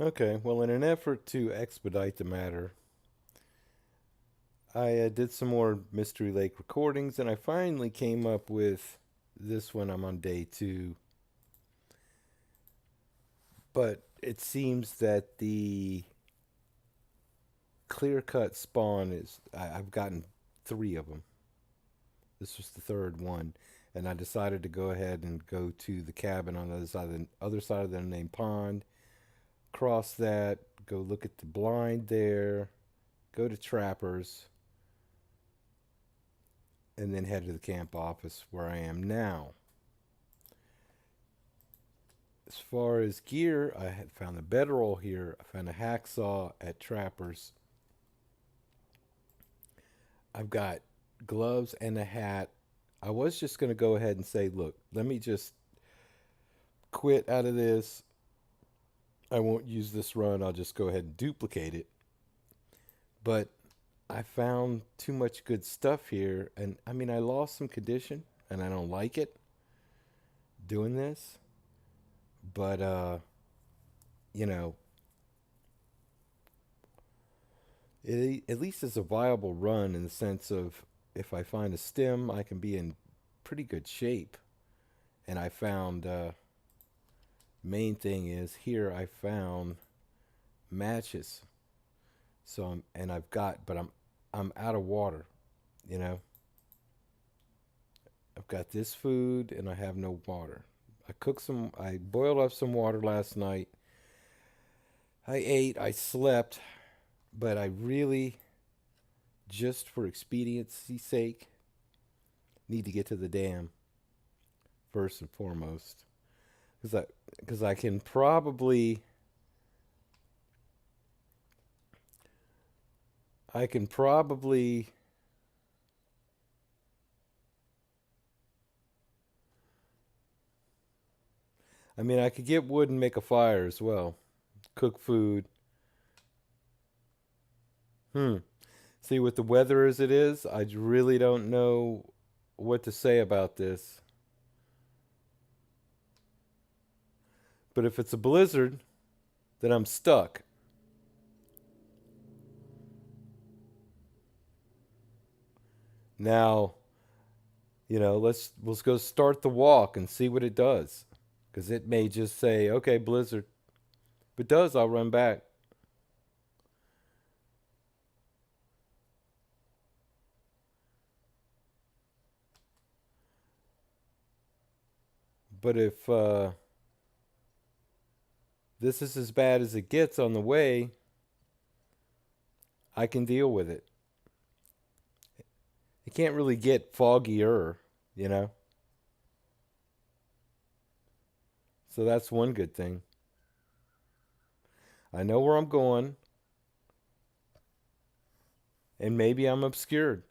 Okay, well, in an effort to expedite the matter, I did some more Mystery Lake recordings and I finally came up with this one. I'm on day two, but it seems that the Clearcut spawn I've gotten three of them. This was the third one, and I decided to go ahead and go to the cabin on the other side of the named pond, cross that, go look at the blind there, go to Trappers, and then head to the camp office where I am now. As far as gear, I had found a bedroll here. I found a hacksaw at Trappers. I've got gloves and a hat. I was just going to go ahead and say, look, let me just quit out of this. I won't use this run. I'll just go ahead and duplicate it. But I found too much good stuff here. And I mean, I lost some condition and I don't like it doing this. But, you know, at least it's a viable run in the sense of if I find a stem, I can be in pretty good shape. And I found, main thing is here I found matches. So and I've got, but I'm out of water, you know. I've got this food and I have no water. I boiled up some water last night. I ate, I slept, but I really, just for expediency's sake, need to get to the dam first and foremost. Because because I can probably, I can probably, I mean, I could get wood and make a fire as well. Cook food. Hmm. See, with the weather as it is, I really don't know what to say about this. But if it's a blizzard, then I'm stuck. Now, let's go start the walk and see what it does, because it may just say, "Okay, blizzard." If it does, I'll run back. But if this is as bad as it gets on the way, I can deal with it. It can't really get foggier, you know. So that's one good thing. I know where I'm going, and maybe I'm obscured.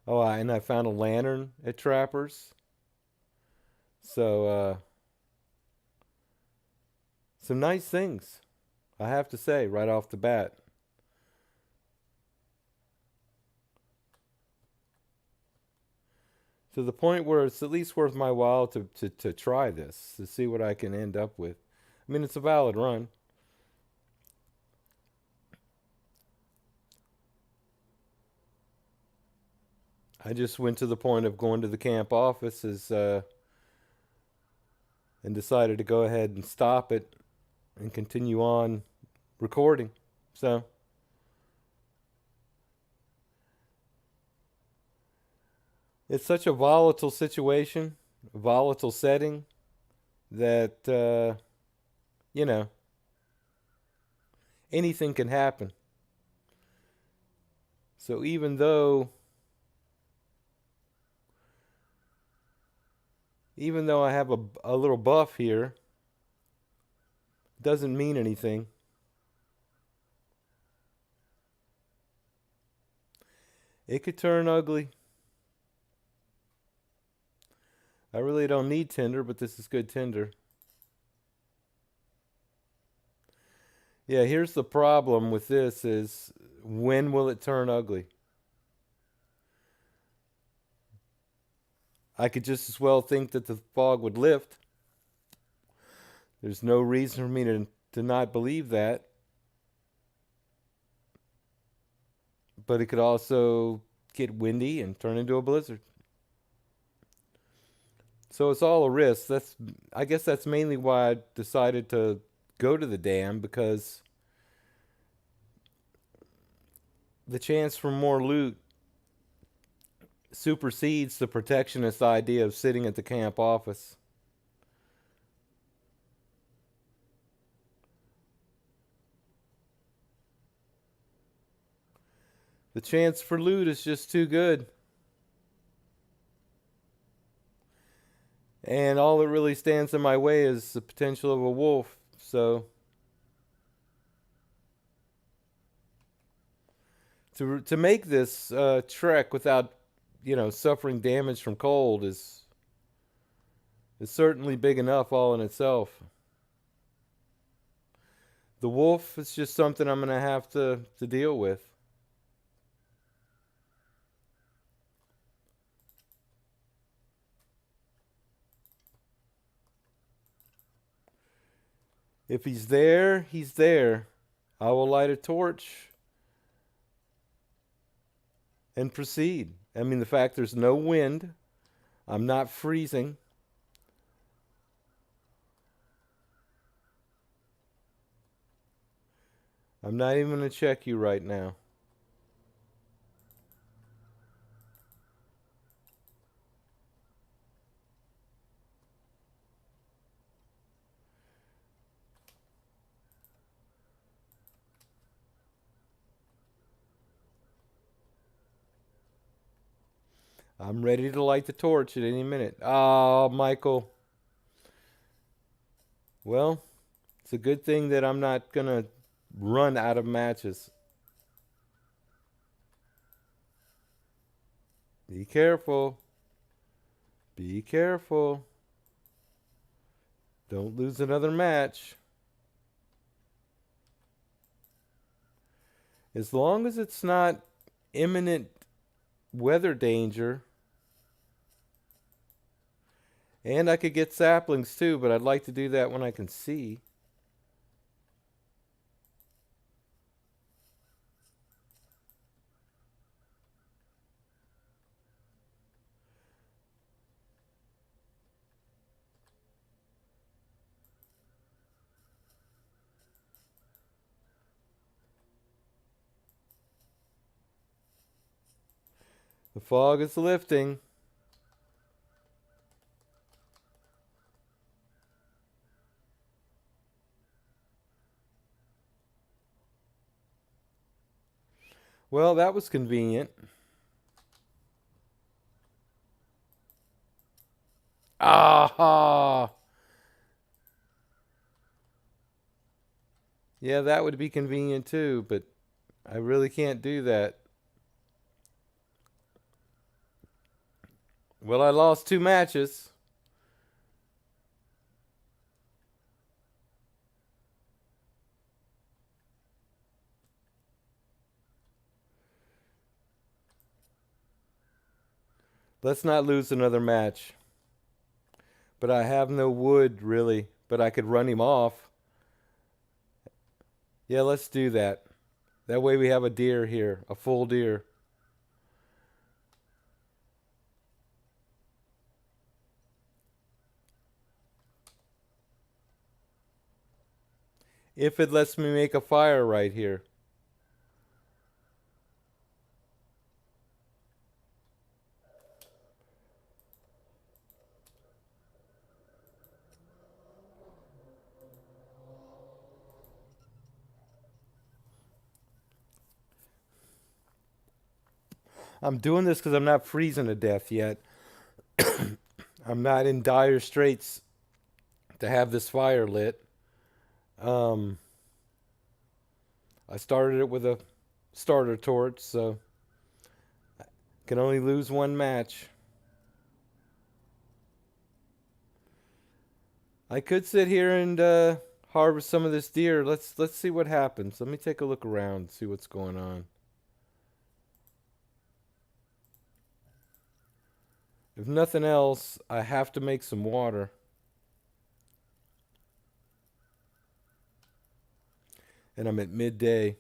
Oh, and I found a lantern at Trappers. So, some nice things, I have to say, right off the bat. To the point where it's at least worth my while to try this, to see what I can end up with. I mean, it's a valid run. I just went to the point of going to the camp offices and decided to go ahead and stop it and continue on recording. So it's such a volatile situation, a volatile setting that you know anything can happen. So even though I have a little buff here, doesn't mean anything. It could turn ugly. I really don't need tinder, but this is good tinder. Yeah, here's the problem with this is when will it turn ugly? I could just as well think that the fog would lift. There's no reason for me to not believe that. But it could also get windy and turn into a blizzard. So it's all a risk. I guess that's mainly why I decided to go to the dam, because the chance for more loot supersedes the protectionist idea of sitting at the camp office. The chance for loot is just too good. And all that really stands in my way is the potential of a wolf. So to make this trek without, suffering damage from cold is certainly big enough all in itself. The wolf is just something I'm gonna have to deal with. If he's there, he's there. I will light a torch and proceed. I mean, the fact there's no wind, I'm not freezing. I'm not even going to check you right now. I'm ready to light the torch at any minute. Oh, Michael. Well, it's a good thing that I'm not going to run out of matches. Be careful. Be careful. Don't lose another match. As long as it's not imminent weather danger. And I could get saplings too, but I'd like to do that when I can see. The fog is lifting. Well, that was convenient. Aha! Yeah, that would be convenient too, but I really can't do that. Well, I lost 2 matches. Let's not lose another match. But I have no wood, really. But I could run him off. Yeah, let's do that. That way we have a deer here. A full deer. If it lets me make a fire right here. I'm doing this because I'm not freezing to death yet. I'm not in dire straits to have this fire lit. Um, I started it with a starter torch, so I can only lose 1 match. I could sit here and harvest some of this deer. Let's see what happens. Let me take a look around, see what's going on. If nothing else, I have to make some water. and I'm at midday.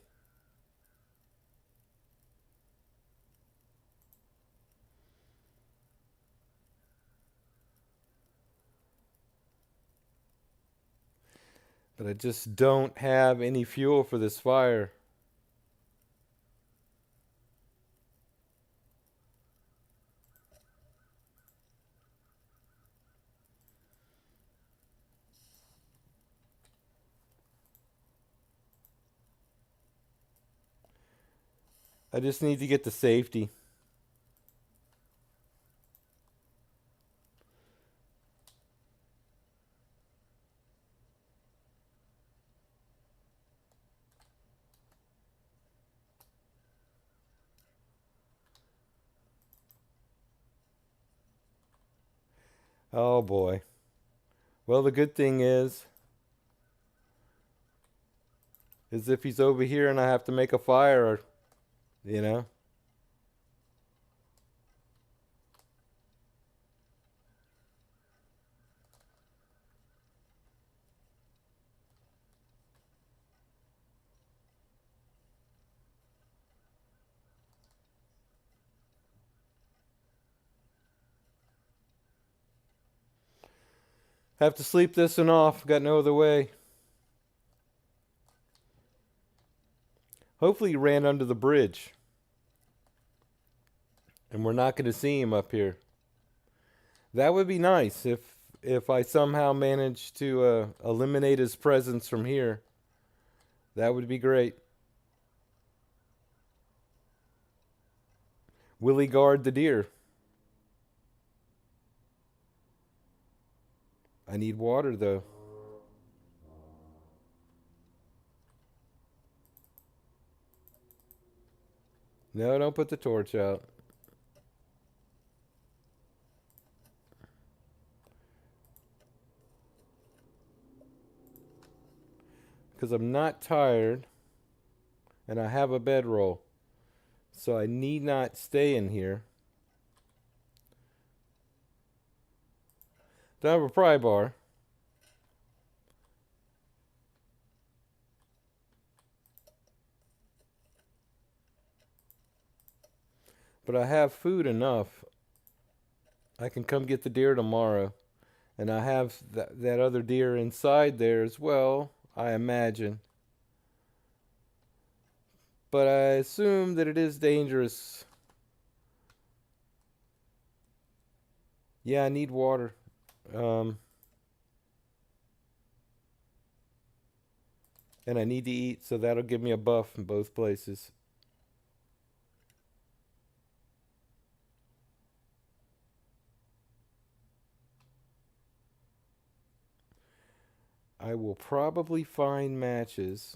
But I just don't have any fuel for this fire. I just need to get to safety. Oh boy. Well, the good thing is if he's over here and I have to make a fire, you know, have to sleep this one off. Got no other way. Hopefully he ran under the bridge. And we're not going to see him up here. That would be nice if I somehow managed to eliminate his presence from here. That would be great. Will he guard the deer? I need water though. No, don't put the torch out. Because I'm not tired and I have a bedroll. So I need not stay in here. Don't have a pry bar. But I have food enough. I can come get the deer tomorrow. And I have that other deer inside there as well, I imagine. But I assume that it is dangerous. Yeah, I need water. Um, and I need to eat, so that'll give me a buff in both places. I will probably find matches.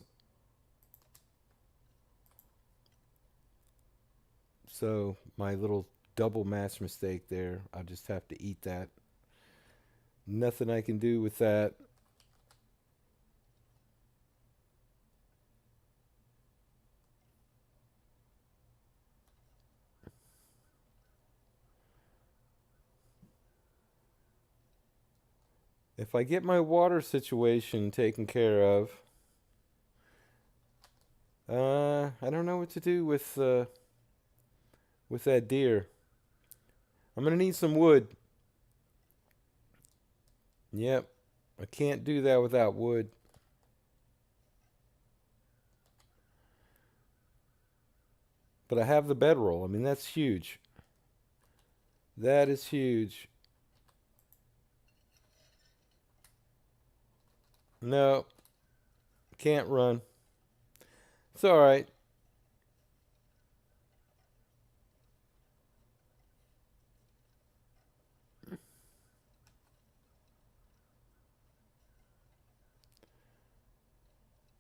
So my little double match mistake there, I'll just have to eat that. Nothing I can do with that. If I get my water situation taken care of, I don't know what to do with that deer. I'm gonna need some wood. Yep, I can't do that without wood. But I have the bedroll. I mean, that's huge. That is huge. No, can't run. It's all right.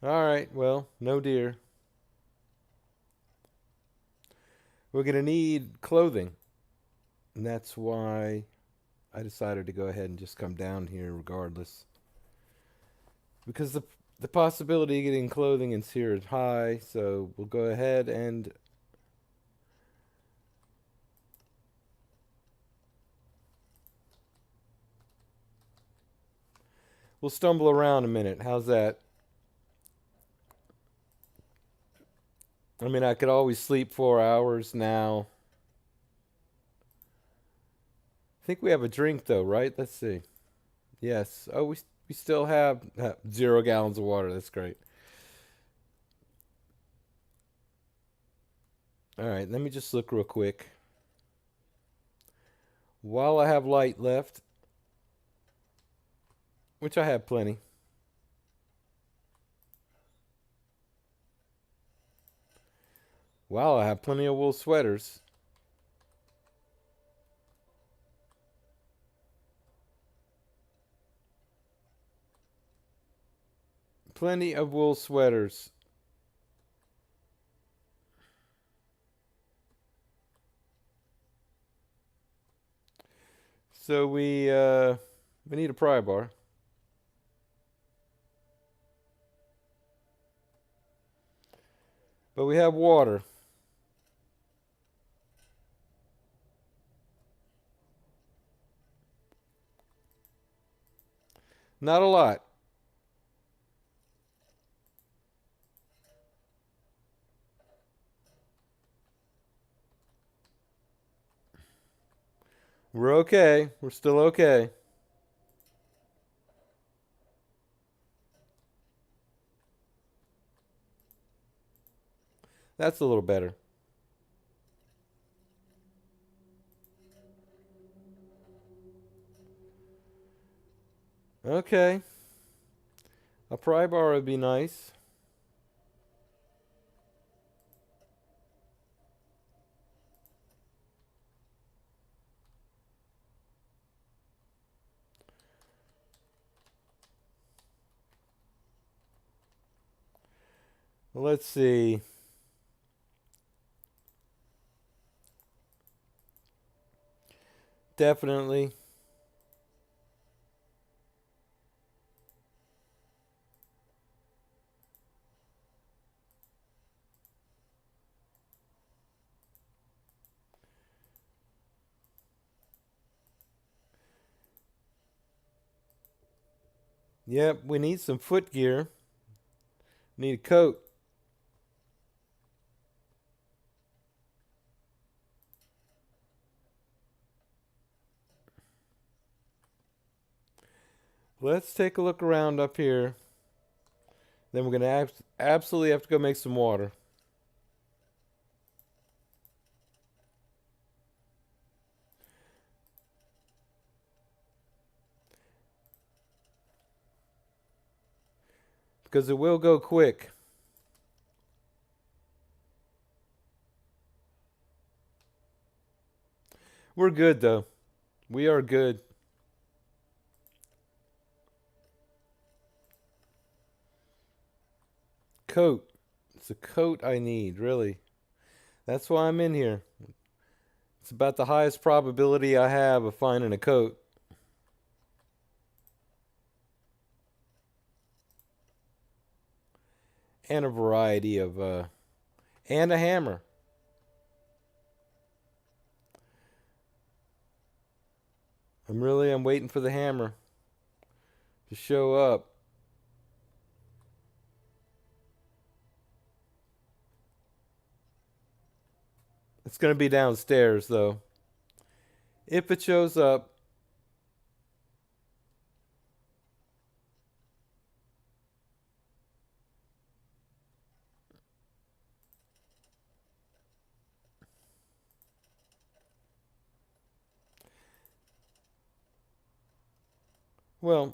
All right. Well, no deer. We're gonna need clothing, and that's why I decided to go ahead and just come down here regardless. Because the possibility of getting clothing in here is high, so we'll go ahead and we'll stumble around a minute. How's that? I mean, I could always sleep 4 hours now. I think we have a drink though, right? Let's see. Yes. Oh, we still have 0 gallons of water. That's great. All right, let me just look real quick. While I have light left, which I have plenty. Wow, I have plenty of wool sweaters. Plenty of wool sweaters. So we need a pry bar. But we have water. Not a lot. We're okay. We're still okay. That's a little better. Okay. A pry bar would be nice. Let's see. Definitely. Yep, we need some foot gear. Need a coat. Let's take a look around up here. Then we're going to absolutely have to go make some water. Because it will go quick. We're good though. We are good. Coat. It's a coat I need, really. That's why I'm in here. It's about the highest probability I have of finding a coat. And a variety of, and a hammer. I'm waiting for the hammer to show up. It's going to be downstairs though. If it shows up, well,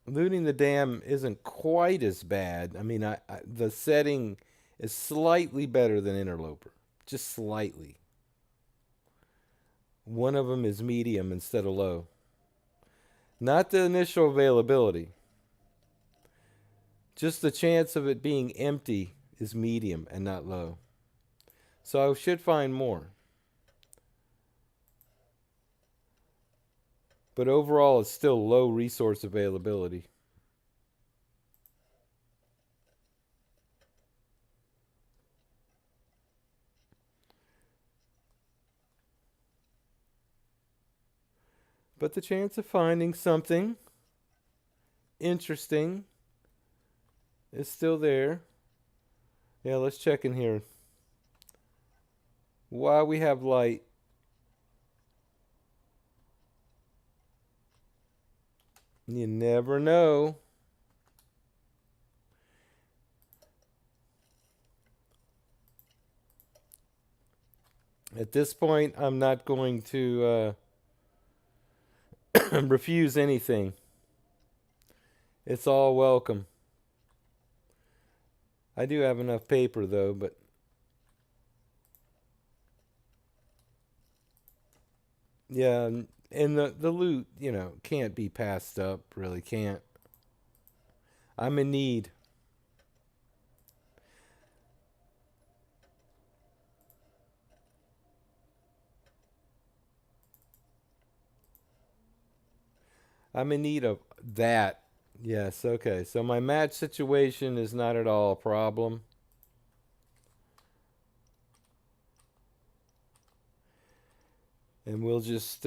looting the dam isn't quite as bad. I mean, the setting is slightly better than Interloper, just slightly. One of them is medium instead of low. Not the initial availability. Just the chance of it being empty is medium and not low. So I should find more. But overall, it's still low resource availability. But the chance of finding something interesting is still there. Yeah, let's check in here. While we have light, you never know. At this point, I'm not going to refuse anything. It's all welcome. I do have enough paper though, but yeah, and the loot, can't be passed up. Really can't. I'm in need. I'm in need of that. Yes, okay. So my match situation is not at all a problem. And we'll just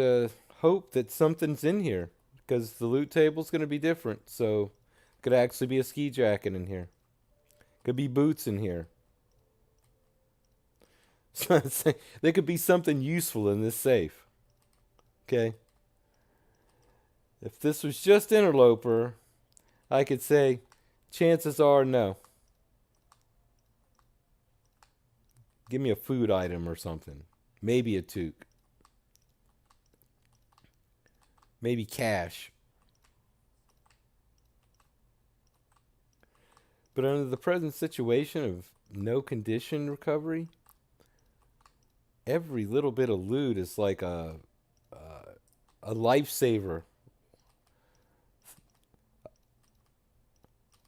hope that something's in here because the loot table's going to be different. So, could actually be a ski jacket in here. Could be boots in here. So there could be something useful in this safe. Okay. If this was just interloper, I could say chances are no. Give me a food item or something. Maybe a toque. Maybe cash. But under the present situation of no condition recovery, every little bit of loot is like a lifesaver,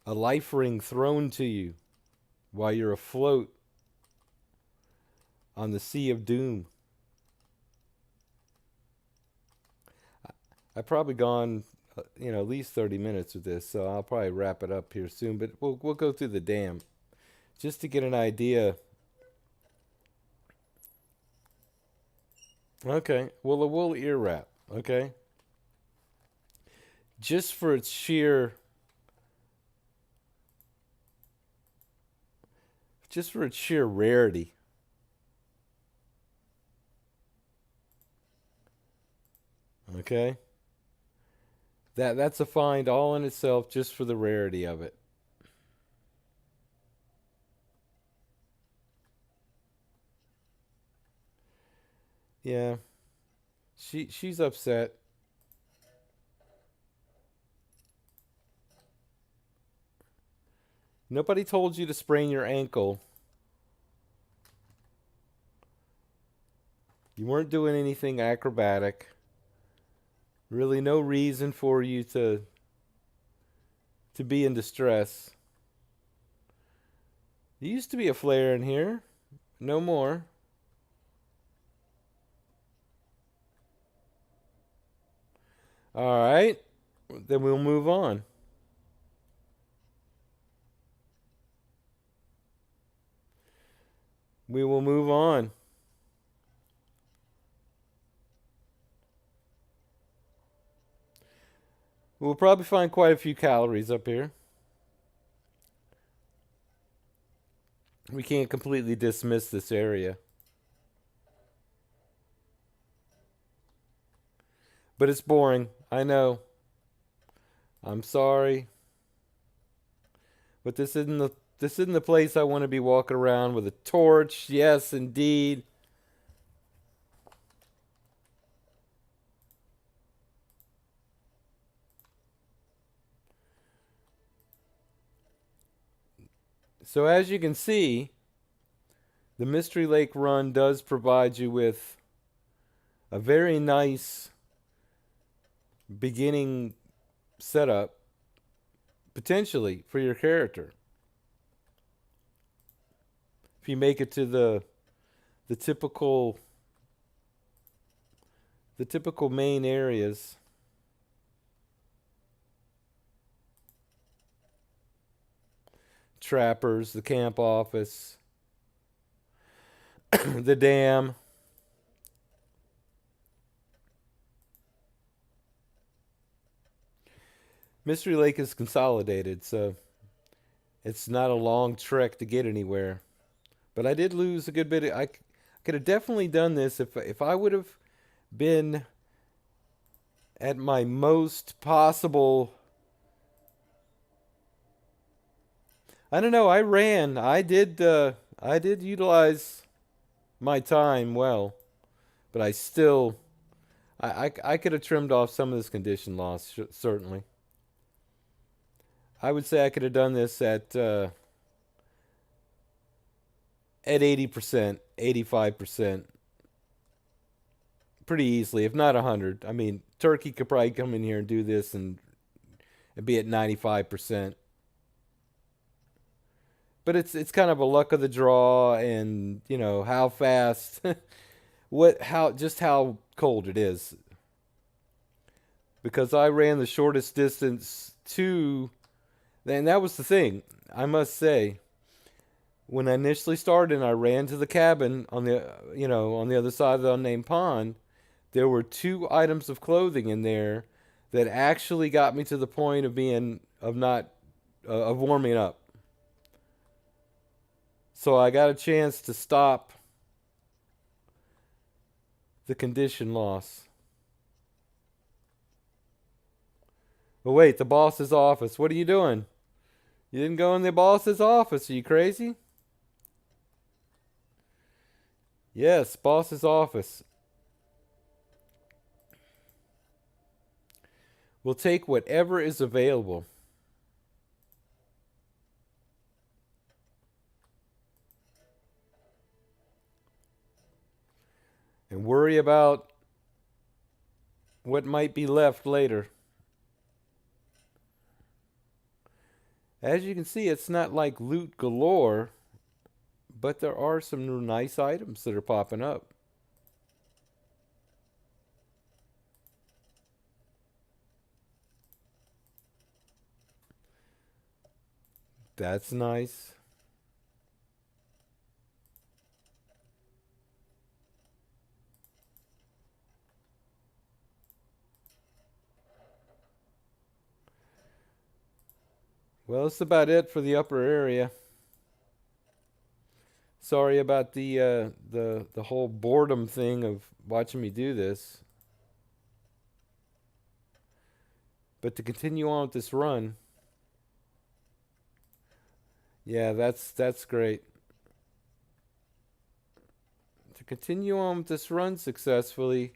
a life ring thrown to you while you're afloat on the sea of doom. I've probably gone, at least 30 minutes with this, so I'll probably wrap it up here soon. But we'll go through the dam just to get an idea. Okay, well, a wool ear wrap. Okay, just for its sheer rarity. Okay, that's a find all in itself just for the rarity of it. Yeah, she's upset. Nobody told you to sprain your ankle. You weren't doing anything acrobatic. Really, no reason for you to be in distress. There used to be a flare in here. No more. All right. Then we'll move on. We will move on. We'll probably find quite a few calories up here. We can't completely dismiss this area. But it's boring. I know. I'm sorry. But this isn't the place I want to be walking around with a torch. Yes, indeed. So as you can see, the Mystery Lake Run does provide you with a very nice beginning setup potentially for your character. If you make it to the typical main areas, trappers, the camp office, the dam. Mystery Lake is consolidated, so It's not a long trek to get anywhere. But I did lose a good bit. I could have definitely done this if I would have been at my most possible. I don't know. I ran. I did. I did utilize my time well, but I still. I could have trimmed off some of this condition loss certainly. I would say I could have done this at 80%, 85%, pretty easily, if not 100. I mean, Turkey could probably come in here and do this and be at 95%. But it's kind of a luck of the draw, and how fast, how cold it is. Because I ran the shortest distance to, and that was the thing. I must say, when I initially started and I ran to the cabin on the other side of the unnamed pond, there were two items of clothing in there that actually got me to the point of being of not of warming up. So I got a chance to stop the condition loss. But wait, the boss's office. What are you doing? You didn't go in the boss's office. Are you crazy? Yes, boss's office. We'll take whatever is available. And worry about what might be left later. As you can see, it's not like loot galore, but there are some nice items that are popping up. That's nice. Well, that's about it for the upper area. Sorry about the whole boredom thing of watching me do this. But to continue on with this run, yeah, that's great. To continue on with this run successfully,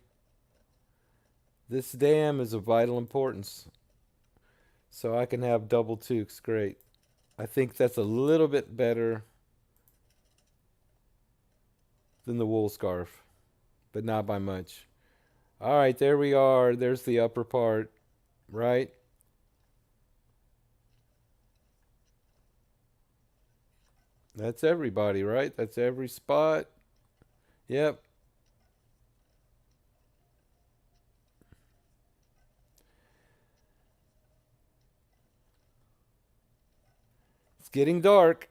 this dam is of vital importance. So I can have double toques. Great. I think that's a little bit better than the wool scarf, but not by much. All right, there we are. There's the upper part, right? That's everybody, right? That's every spot. Yep. It's getting dark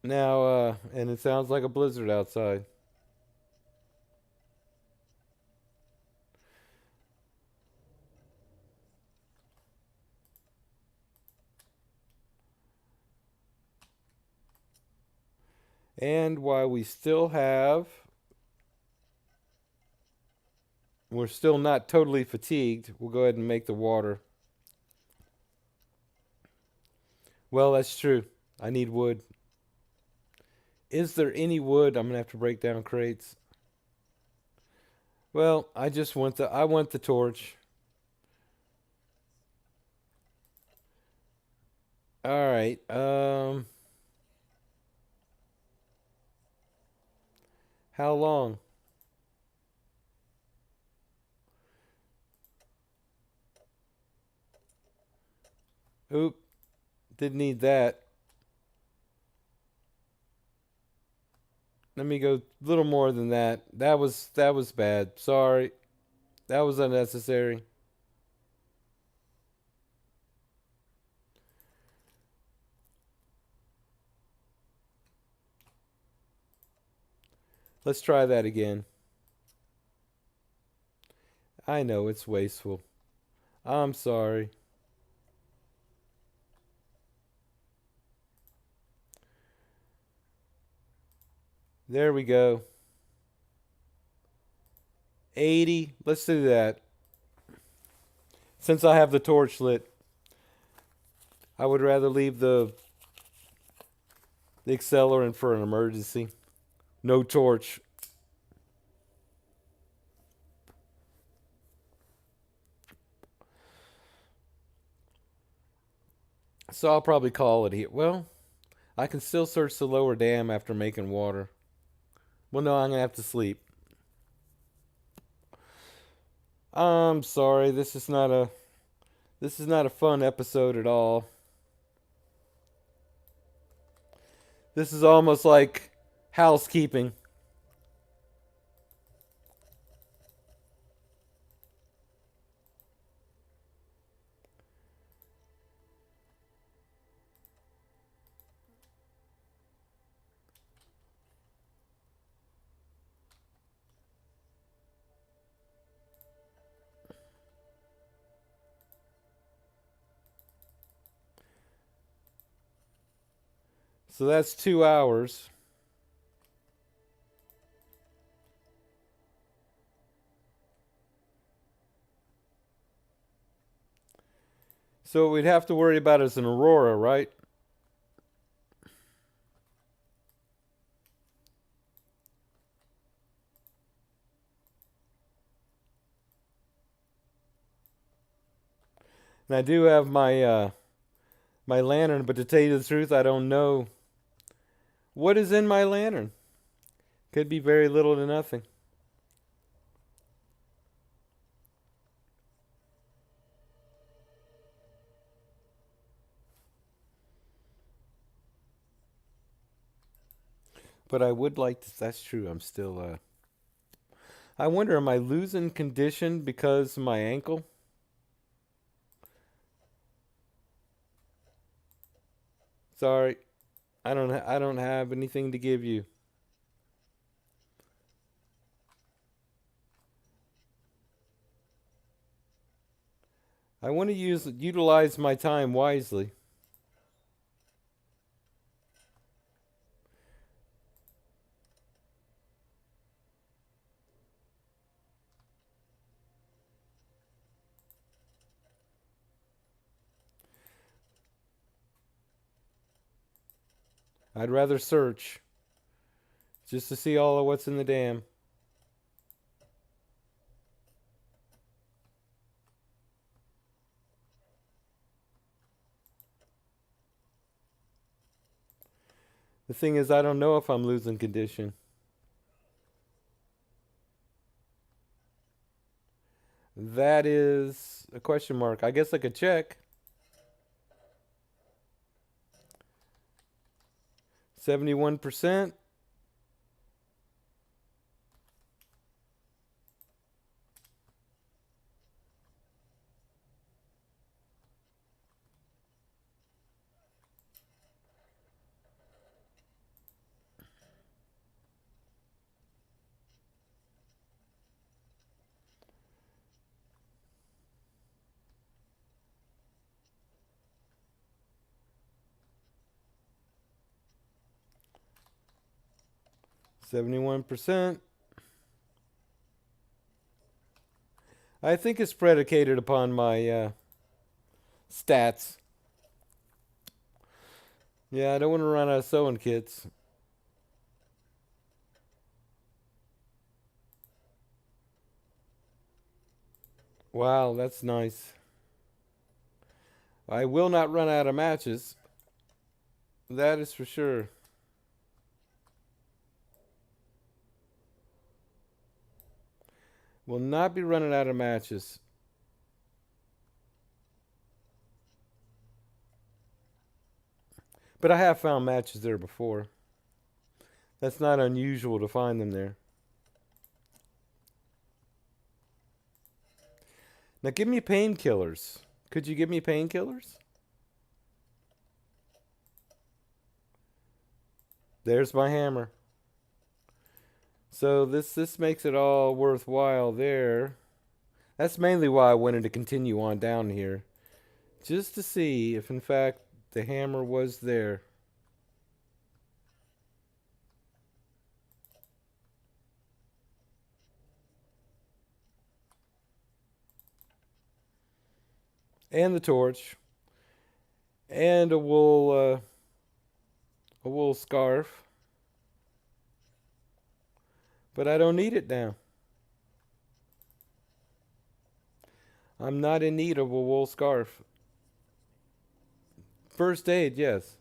now, and it sounds like a blizzard outside. And while we're still not totally fatigued, we'll go ahead and make the water. Well, that's true. I need wood. Is there any wood? I'm gonna have to break down crates. Well, I want the torch. All right. How long? Oop, didn't need that. Let me go a little more than that. That was bad. Sorry. That was unnecessary. Let's try that again. I know it's wasteful. I'm sorry. There we go. 80. Let's do that. Since I have the torch lit, I would rather leave the accelerant for an emergency. No torch. So I'll probably call it here. Well, I can still search the lower dam after making water. Well, no, I'm going to have to sleep. I'm sorry. This is not a fun episode at all. This is almost like housekeeping. So that's 2 hours. So what we'd have to worry about is an aurora, right? And I do have my lantern, but to tell you the truth, I don't know what is in my lantern. Could be very little to nothing. But I would like to. That's true. I'm still. I wonder, am I losing condition because of my ankle? Sorry, I don't have anything to give you. I want to utilize my time wisely. I'd rather search just to see all of what's in the dam. The thing is, I don't know if I'm losing condition. That is a question mark. I guess I could check. 71%. %. I think it's predicated upon my stats. Yeah, I don't want to run out of sewing kits. Wow, that's nice. I will not run out of matches. That is for sure. Will not be running out of matches. But I have found matches there before. That's not unusual to find them there. Now give me painkillers. Could you give me painkillers? There's my hammer. So this makes it all worthwhile there. That's mainly why I wanted to continue on down here. Just to see if in fact the hammer was there. and the torch and a wool scarf, but I don't need it now. I'm not in need of a wool scarf. First aid, yes.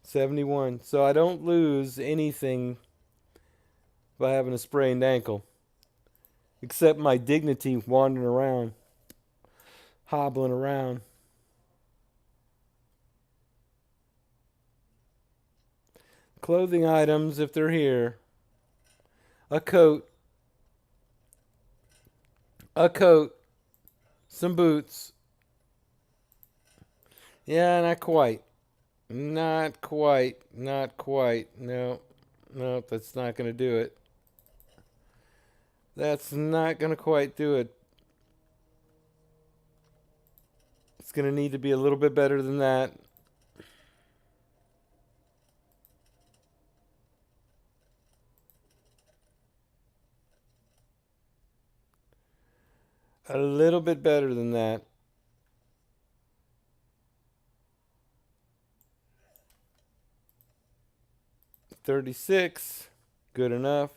71. So I don't lose anything by having a sprained ankle, except my dignity wandering around, hobbling around. Clothing items, if they're here, a coat, a coat, some boots. Yeah, not quite. Not quite. Not quite. No, no, that's not going to do it. That's not going to quite do it. It's going to need to be a little bit better than that. A little bit better than that. $36. Good enough.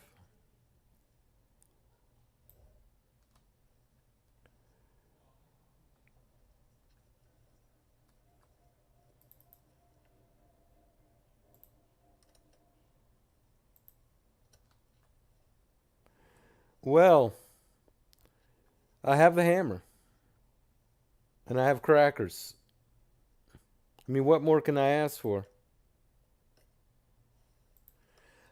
Well, I have the hammer. And I have crackers. I mean, what more can I ask for?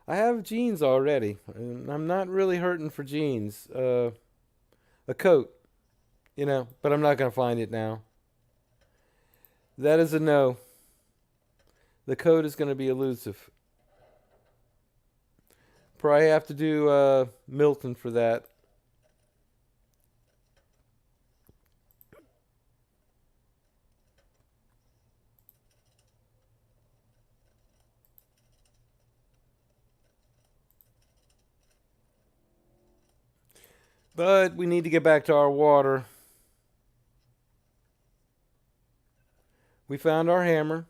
I have jeans already. And I'm not really hurting for jeans. A coat, but I'm not going to find it now. That is a no. The coat is going to be elusive. Probably have to do Milton for that. But we need to get back to our water. We found our hammer.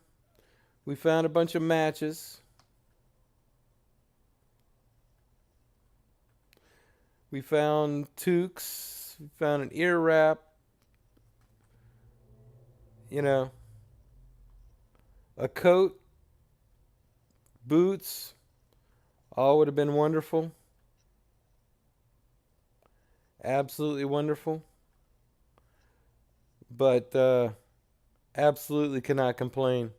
We found a bunch of matches. We found toques. We found an ear wrap. You know, a coat, boots. All would have been wonderful. Absolutely wonderful. But absolutely cannot complain.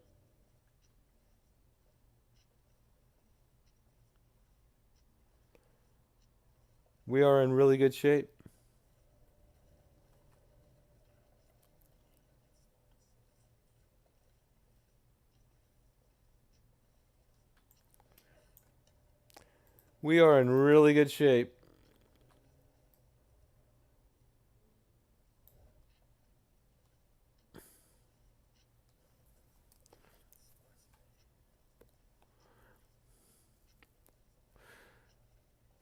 We are in really good shape. We are in really good shape.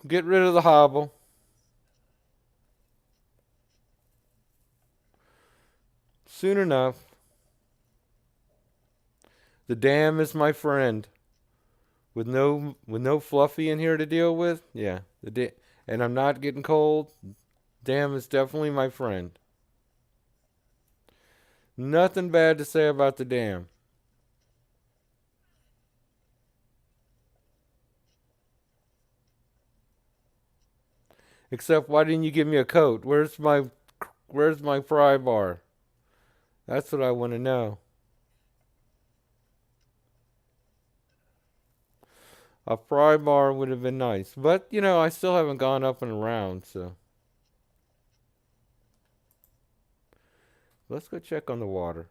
Get rid of the hobble. Soon enough. The dam is my friend. With no fluffy in here to deal with. Yeah, and I'm not getting cold. Dam is definitely my friend. Nothing bad to say about the dam. Except why didn't you give me a coat? Where's my fry bar? That's what I want to know. A fry bar would have been nice. But, I still haven't gone up and around, so let's go check on the water.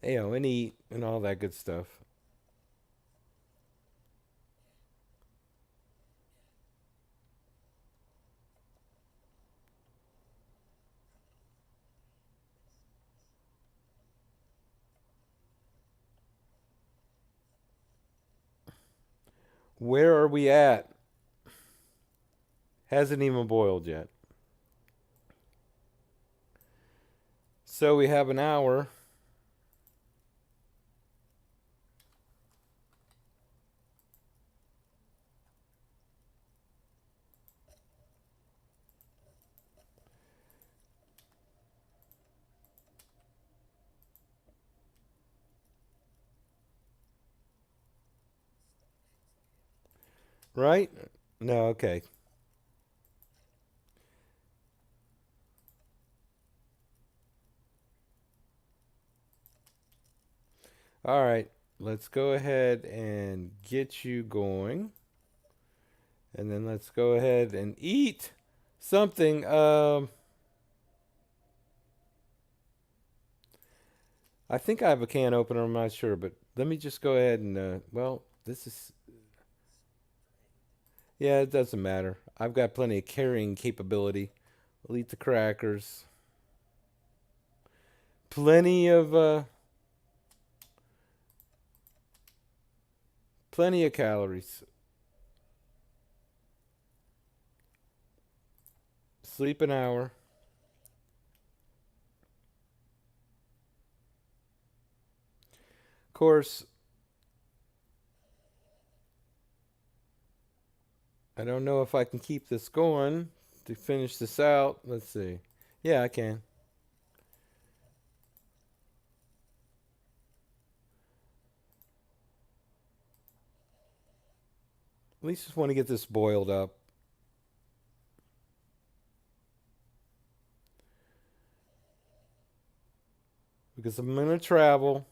And eat and all that good stuff. Where are we at? Hasn't even boiled yet. So we have an hour. Right? No, okay. All right. Let's go ahead and get you going. And then let's go ahead and eat something. I think I have a can opener. I'm not sure, but let me just go ahead and well, this is yeah, it doesn't matter. I've got plenty of carrying capability. I'll eat the crackers. Plenty of plenty of calories. Sleep an hour. Of course, I don't know if I can keep this going to finish this out. Let's see. Yeah, I can. At least just want to get this boiled up because I'm going to travel.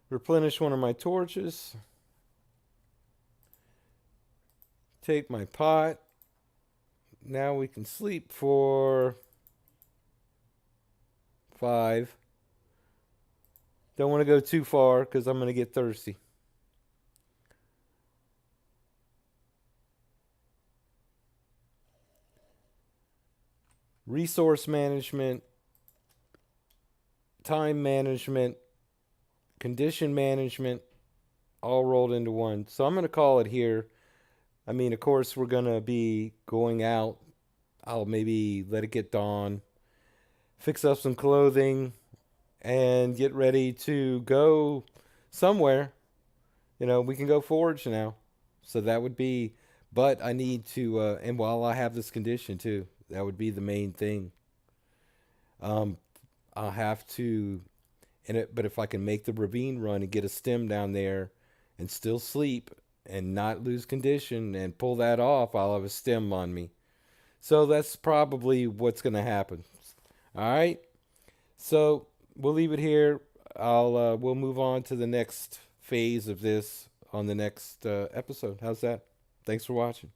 Replenish one of my torches. Take my pot. Now we can sleep for 5. Don't want to go too far because I'm going to get thirsty. Resource management, time management, condition management, all rolled into one. So I'm going to call it here. I mean, of course, we're going to be going out. I'll maybe let it get dawn, fix up some clothing, and get ready to go somewhere. We can go forage now. So that would be, but I need to, and while I have this condition too, that would be the main thing. Um, I'll have to, but if I can make the ravine run and get a stem down there and still sleep and not lose condition and pull that off, I'll have a stem on me. So that's probably what's going to happen. All right. So we'll leave it here. We'll move on to the next phase of this on the next episode. How's that? Thanks for watching.